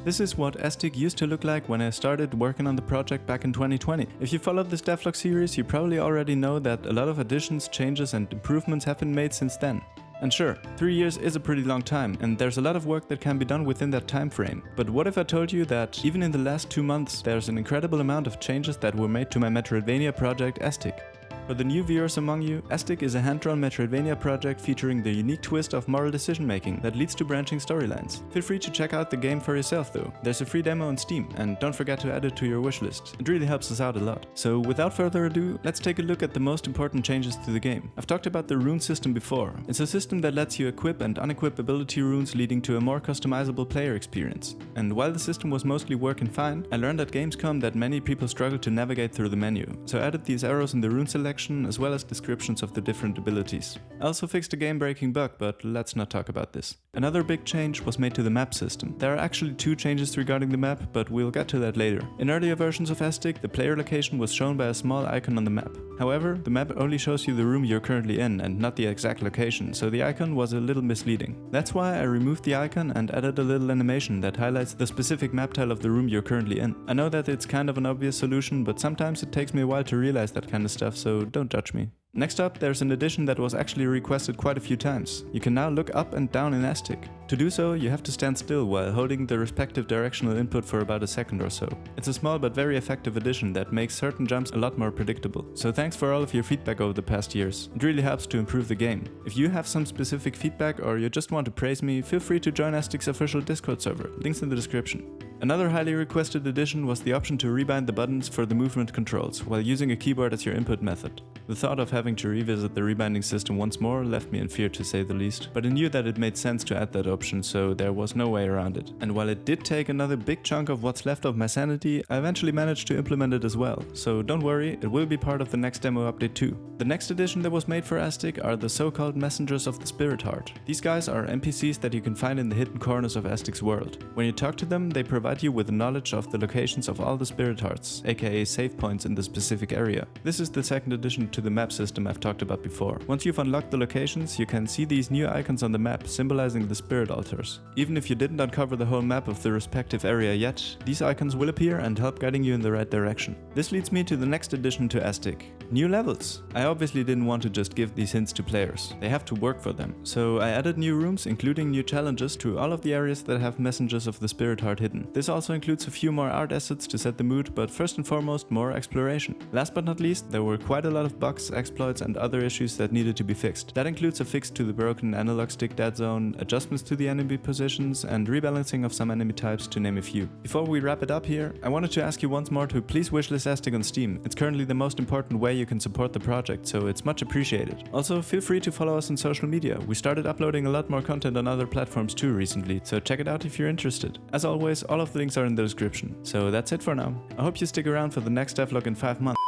This is what Aestik used to look like when I started working on the project back in 2020. If you followed this devlog series, you probably already know that a lot of additions, changes and improvements have been made since then. And sure, 3 years is a pretty long time, and there's a lot of work that can be done within that time frame. But what if I told you that even in the last 2 months there's an incredible amount of changes that were made to my Metroidvania project Aestik? For the new viewers among you, Aestik is a hand-drawn Metroidvania project featuring the unique twist of moral decision-making that leads to branching storylines. Feel free to check out the game for yourself though. There's a free demo on Steam, and don't forget to add it to your wishlist. It really helps us out a lot. So without further ado, let's take a look at the most important changes to the game. I've talked about the Rune System before. It's a system that lets you equip and unequip ability runes, leading to a more customizable player experience. And while the system was mostly working fine, I learned at Gamescom that many people struggle to navigate through the menu. So I added these arrows in the rune selection as well as descriptions of the different abilities. I also fixed a game-breaking bug, but let's not talk about this. Another big change was made to the map system. There are actually 2 changes regarding the map, but we'll get to that later. In earlier versions of Aestik, the player location was shown by a small icon on the map. However, the map only shows you the room you're currently in and not the exact location, so the icon was a little misleading. That's why I removed the icon and added a little animation that highlights the specific map tile of the room you're currently in. I know that it's kind of an obvious solution, but sometimes it takes me a while to realize that kind of stuff, so don't judge me. Next up, there's an addition that was actually requested quite a few times. You can now look up and down in Aestik. To do so, you have to stand still while holding the respective directional input for about a second or so. It's a small but very effective addition that makes certain jumps a lot more predictable. So thanks for all of your feedback over the past years. It really helps to improve the game. If you have some specific feedback or you just want to praise me, feel free to join Aestik's official Discord server. Links in the description. Another highly requested addition was the option to rebind the buttons for the movement controls while using a keyboard as your input method. The thought of having to revisit the rebinding system once more left me in fear, to say the least, but I knew that it made sense to add that option, so there was no way around it. And while it did take another big chunk of what's left of my sanity, I eventually managed to implement it as well, so don't worry, it will be part of the next demo update too. The next addition that was made for Aestik are the so-called Messengers of the Spirit Heart. These guys are NPCs that you can find in the hidden corners of Aestik's world. When you talk to them, they provide you with the knowledge of the locations of all the Spirit Hearts, aka save points in the specific area. This is the second addition to the map system I've talked about before. Once you've unlocked the locations, you can see these new icons on the map symbolizing the spirit altars. Even if you didn't uncover the whole map of the respective area yet, these icons will appear and help guiding you in the right direction. This leads me to the next addition to Aestik. New levels. I obviously didn't want to just give these hints to players. They have to work for them. So I added new rooms, including new challenges to all of the areas that have Messengers of the Spirit Heart hidden. This also includes a few more art assets to set the mood, but first and foremost, more exploration. Last but not least, there were quite a lot of bugs, exploits and other issues that needed to be fixed. That includes a fix to the broken analog stick dead zone, adjustments to the enemy positions, and rebalancing of some enemy types, to name a few. Before we wrap it up here, I wanted to ask you once more to please wishlist Aestik on Steam. It's currently the most important way you can support the project, so it's much appreciated. Also, feel free to follow us on social media. We started uploading a lot more content on other platforms too recently, so check it out if you're interested. As always, all of the links are in the description. So that's it for now. I hope you stick around for the next devlog in 5 months.